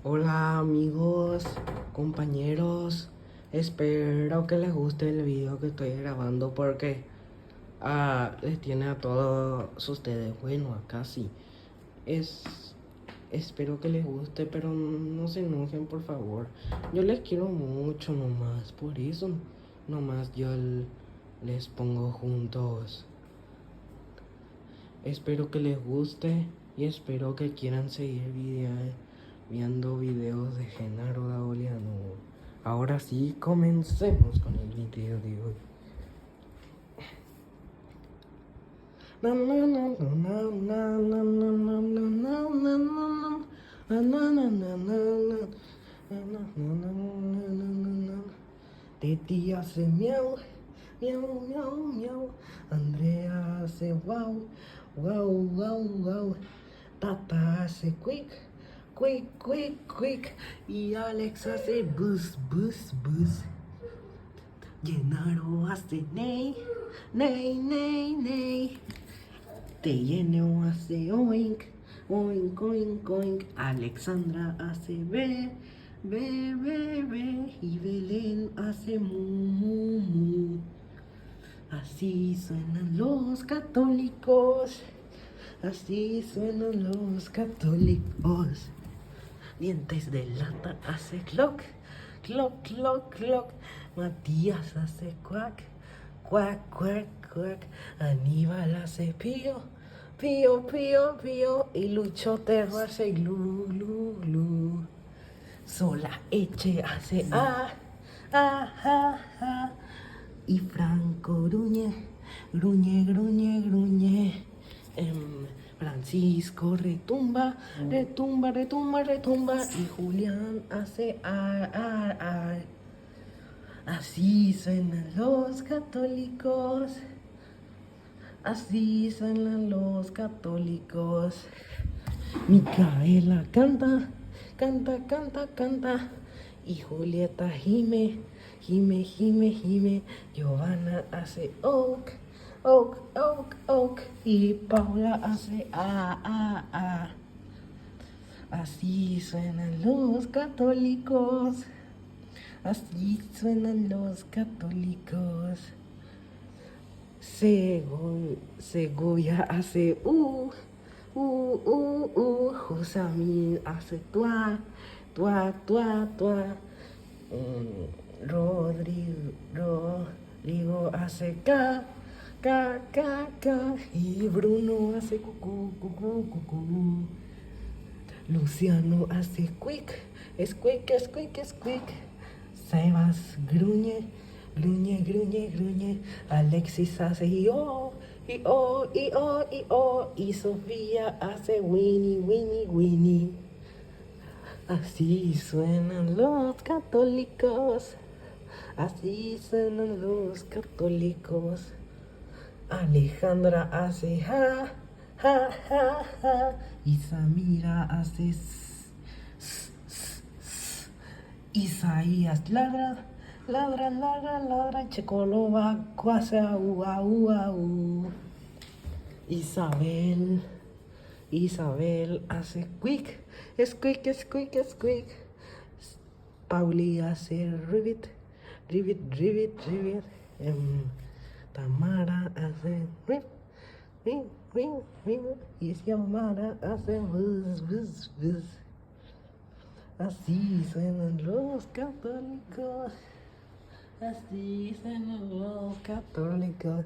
Hola amigos, compañeros, espero que les guste el video que estoy grabando porque les tiene a todos ustedes. Bueno, acá sí. Es, espero que les guste, pero no se enojen por favor. Yo les quiero mucho nomás, por eso nomás les pongo juntos. Espero que les guste y espero que quieran seguir viendo videos de Genaro Daoliano. Ahora sí, comencemos con el video de hoy. Titi hace miau, miau, miau, miau. Andrea hace wow, wow, wow, wow. Tata hace quick, quick, quick, quick. Y Alex hace bus, bus, bus. Genaro hace ney, ney, ney, ney. Te lleno hace oink, oink, oink, oink. Alexandra hace ve, ve, ve, ve. Y Belén hace mu, mu, mu. Así suenan los católicos. Así suenan los católicos. Dientes de lata hace clock, clock, clock, clock. Matías hace quack, quack, quack, quack. Aníbal hace pío, pío, pío, pío. Y Lucho Terro hace glu, glu, glu. Sola Eche hace y Franco gruñe, gruñe, gruñe, gruñe. Francisco retumba, retumba, retumba, retumba. Y Julián hace ar. Así suenan los católicos. Así suenan los católicos. Micaela canta, canta, canta, canta. Y Julieta gime, gime, gime, gime. Giovanna hace oak, oak, oak, oak. Y Paula hace a. Así suenan los católicos. Así suenan los católicos. Segovia hace Josamín hace tua, tua, tua, tua. Rodrigo hace ca, ca, ca, ca. Y Bruno hace cucú, cucú, cucú. Luciano hace quick, squeak, squeak, squeak. Sebas gruñe, gruñe, gruñe, gruñe. Alexis hace yo, y oh, y oh, y oh. Y Sofía hace winnie, winnie, winnie. Así suenan los católicos. Así suenan los católicos. Alejandra hace ja, ja, ja, ja. Y Samira hace Isaías ladra, ladra, ladra, ladra. Checoloba hace au, au, au. Isabel hace quick, squeak, squeak, squeak. Pauli hace ribbit, ribbit, ribbit, ribbit. Tamara hace rip, rip, rip, rip. Y Xiomara hace buzz, buzz, buzz. Así suenan los católicos. Así suenan los católicos.